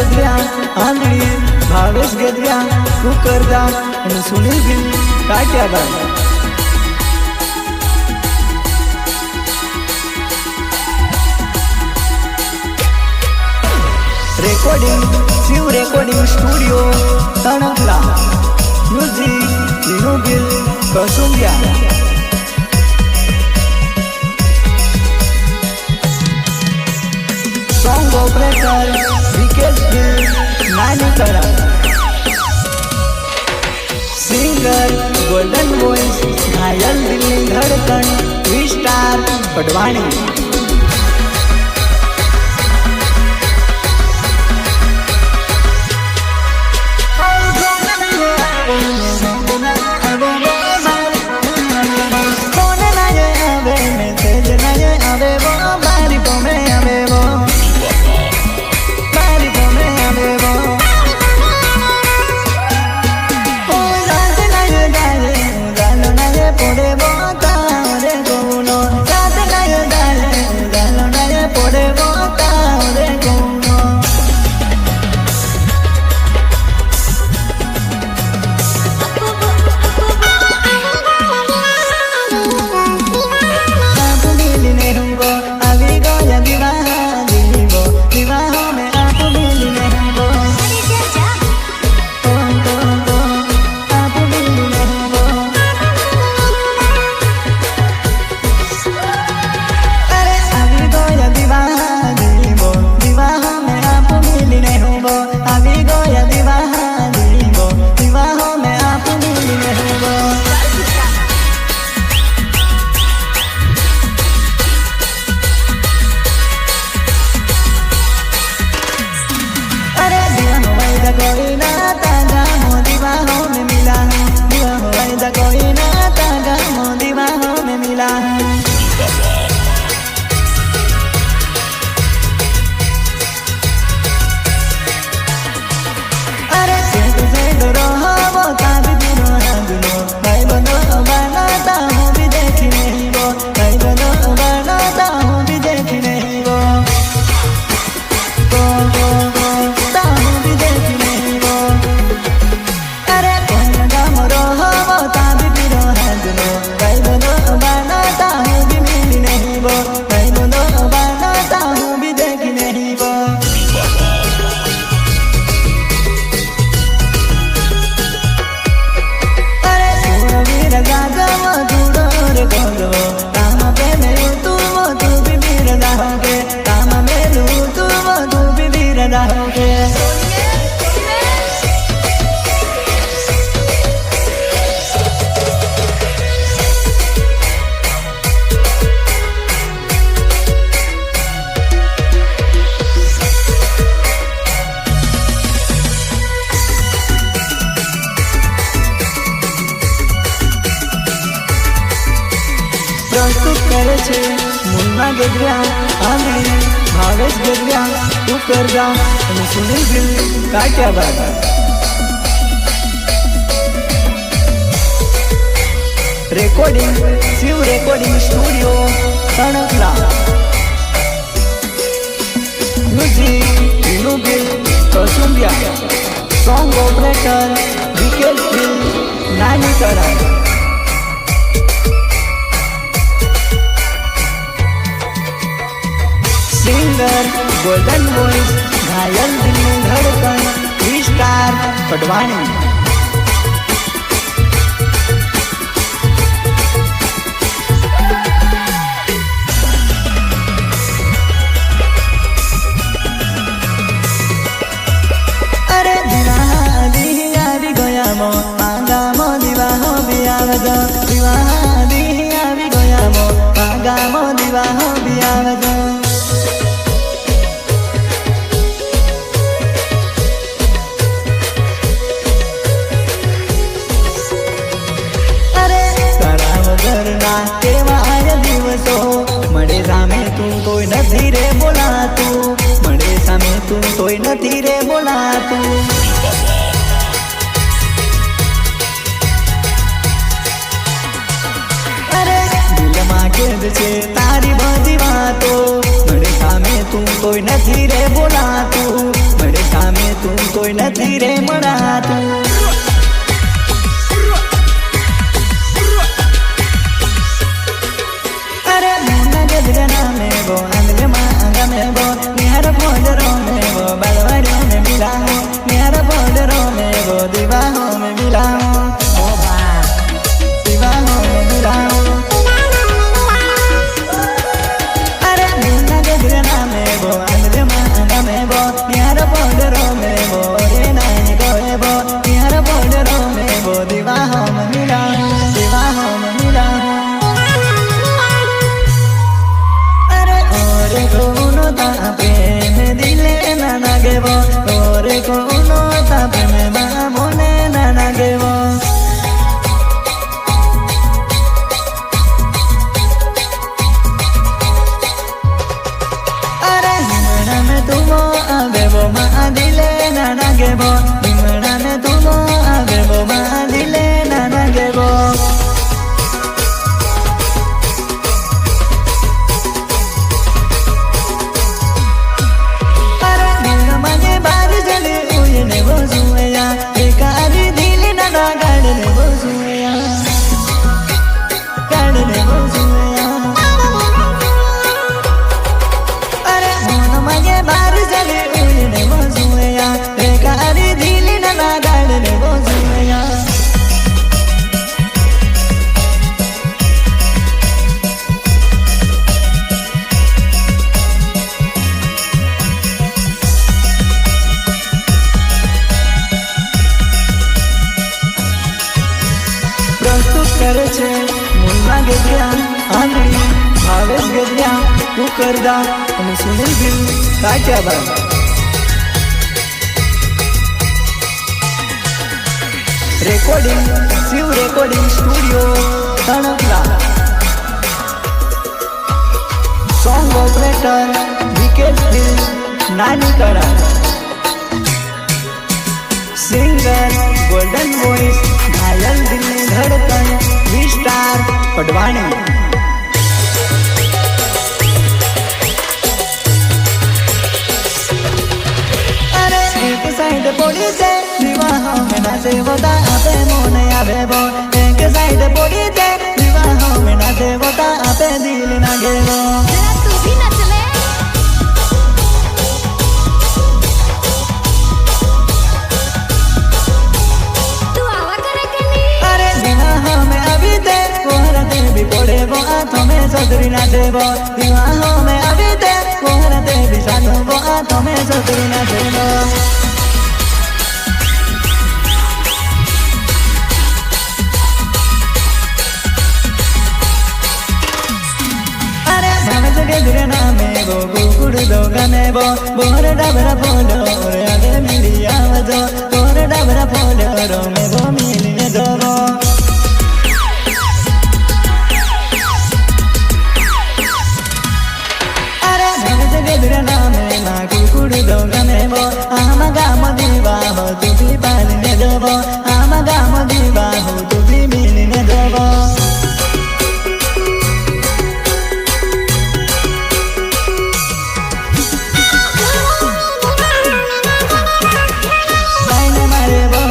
गद्रिया आंधळी भावेश गद्रिया कुकरदा आणि Sunil Gil Katyabad. Recording Shiv recording studio Tankala. Music Linu Gil Kasumbiya. Song operator Vikesh Gil Nanikara. Singer golden voice घायल दिल्ली धड़कन विस्टार पटवाणी। प्रस्तुत करे छे मुन्ना गद्रिया आंधळी भावेश गद्रिया कुकरदा અને Sunil Gil Katyabad. Recording Shiv recording studio Tankala. Music Linu Gil Kasumbiya. Song operator Vikesh Gil Nanikara. Singer golden voice घायल दिल्ली धड़कन विस्टार पटवाणी। अरे दिवाह दिया भी गया मो मांगा मो दिवाह भी आवज। दिवाह दिया भी गया मो मांगा मो दिवाह भी आवज। मड़े सामे तू कोई नहीं रे बोला तू। मड़े सामे तू कोई नहीं रे बोला तू। अरे दिल में कैद छे तारी बधी बातो। मड़े सामे तू कोई नहीं रे बोला तू। मड़े सामे તું કોઈ નથી રે મળાતું. અરે મોના ગજરા મેવો આંગલે માં આંગા મેવો નિહાર પોડરો મેવો બાલવાડો મે મિલાવો નિહાર પોડરો મેવો દીવાહો મે મિલાવો દીવાહો મે મિલાવો. અરે મોના ગજરા મેવો આંગલે માં આંગા મેવો નિહાર પોડરો મેવો રે નાની ગોએવો નિહાર પોડરો મેવો દીવાહો મે મિલાવો દીવાહો મે મિલાવો. कोनो तापे में दिले ना नागेवो ओरे कोनो तापे में मामोने ना नागेवो. अरे हिमड़ा में तुमो आवेवो मा दिले ना नागेवो हिमड़ा में तुमो आवेवो मा दिले ना नागेवो. करे छे मुन्ना गजरा आंधळी भावेश गजरा कुकरदा અને Sunil Bhil Kathiyawad. Recording Shiv recording studio Tankala. Song operator Vikesh Bhil Nani Kala. Singer golden voice घायल दिल में धड़कन विस्तार पटवाणी. अरे एक साइड पड़ी से विवाह में नाचे वोता आपे मोने आवे वो एक साइड पड़ी से विवाह में नाचे वोता आपे दिल ना गेवो. तू भी नच ले. पड़े वो हाथों में सदरी ना देवो विवाहों में अभी दे कोहरते भी साथों वो हाथों में सदरी ना देवो. अरे भवज गजरे ना में वो गुकुड़ दो गने वो बोर डबरा फोलो रे आगे मिली आवजो बोर डबरा फोलो रो में वो मिलने दो. गजरा नामे ना कुकुड़ दो गमेवो आमा गाम दीवाहो तू भी पालने देवो आमा गाम दीवाहो तू भी मिलने देवो. लाइने मारे वो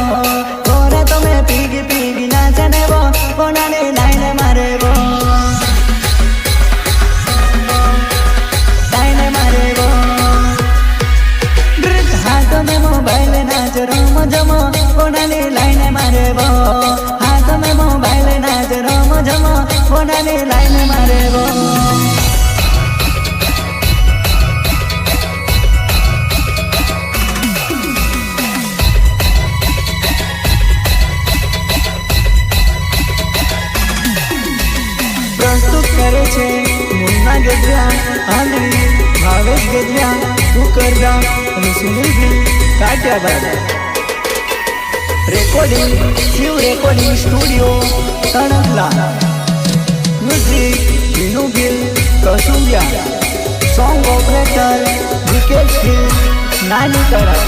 गोरा तो मैं पीगी पीगी नाचने वो कोनाने लाइने मारे वो मोबाइल नाच रोम जमो कोनाली लाइन मारे वो हाथ में मोबाइल नाच रोम जमो कोनाली लाइन मारे वो. प्रस्तुत करे छे मुन्ना गजरा आंधळी भावेश गजरा कुकरदा અને Sunil Bhil Kathiyawad. Recording Shiv recording studio Tankala. Music Vinu Bhil Kasumbiya. Song operator Vikesh Bhil Nani Kala.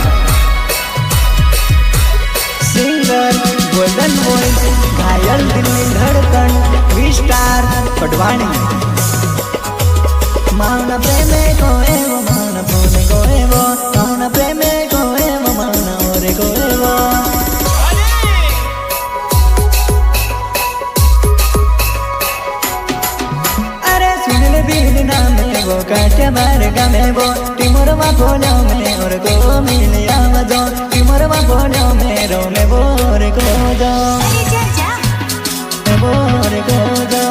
Singer golden voice घायल दिल में धड़कन विस्तार पटवाणी. मौन प्रेमे को एवं मौन फोन को एवं मौन प्रेमे को एवं मौन बोलो में और को मिलिया मजो तुमर बोलो में रो में बोर को दो बोर को दो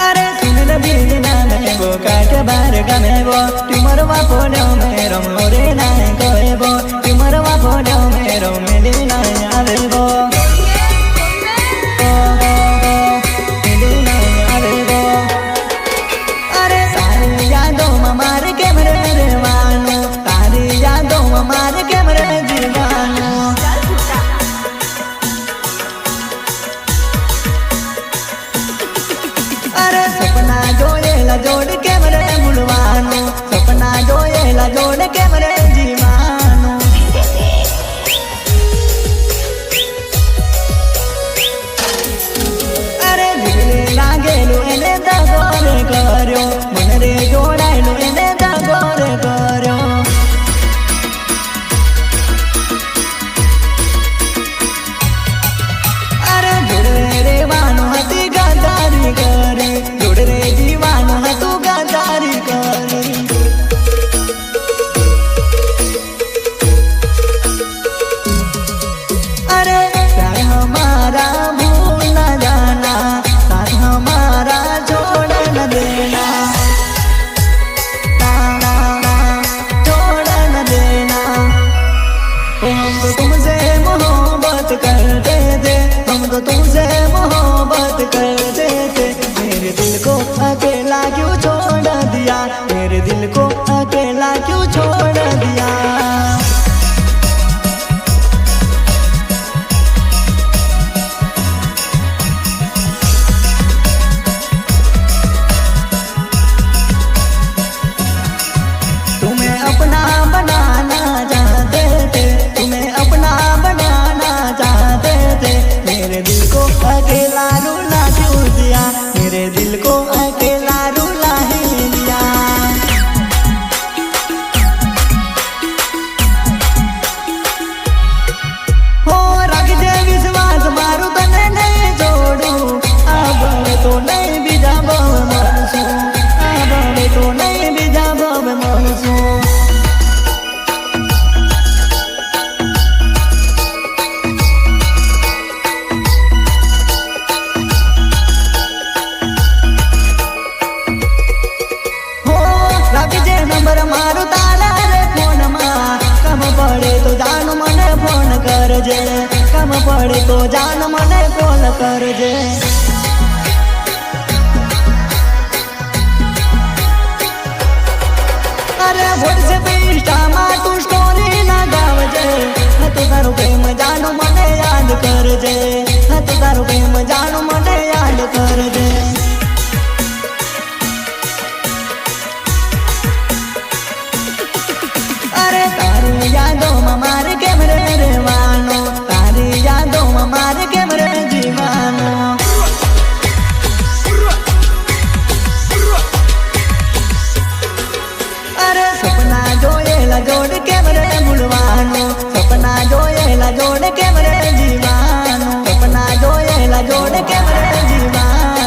अरे सुन न बिना में वो काट बार का में वो तुमर बोलो में रो मोरे ना कोई वो तुमर बोलो में रो मिलिया आवे वो जोड़ के मरे बुलवानो सपना जोएला जोड़ के मरे जीवानो अरे दिले लागेलो एने दगोरे कर्यो मन रे जोड़ायलो एने दगोरे कर्यो अरे जोड़े रे वानो हती गदारी करे जोड़ रे जीवानो तू गदारी करे अरे प्यार हमारा भूल न जाना साथ हमारा छोड़ न देना छोड़ न देना हम तो तुमसे मोहब्बत करते थे हम तो तुमसे मोहब्बत करते थे मेरे दिल को अकेला क्यों छोड़ दिया मेरे दिल को अकेला क्यों छोड़ दिया तुम्हें अपना बनाना चाहते थे तुम्हें अपना बनाना चाहते थे मेरे दिल को अकेला रुला क्यों दिया मेरे दिल को अकेला रुला ही दिया हो रख दे विश्वास मारू तने नहीं छोड़ू अब तो नहीं बिजा बव मनसू अब तो नहीं बिजा बव मनसू नंबर मारू तारा रे फोन मा कम पड़े तो जान मने फोन कर जे कम पड़े तो जान मने कॉल कर जे अरे व्हाट्सएप इंस्टा मा तू स्टोरी लगाव जे तो तारो प्रेम जान मने याद कर जे तो तारो प्रेम जान मने याद कर जे अरे तारी यादों में मार के मरे रेवानो तारी यादों में मार के मरे जीवानो अरे सपना जोएला जोड़ के मरे बुलवानो सपना जोएला जोड़ के मरे जीवानो सपना जोएला जोड़ के मरे जीवानो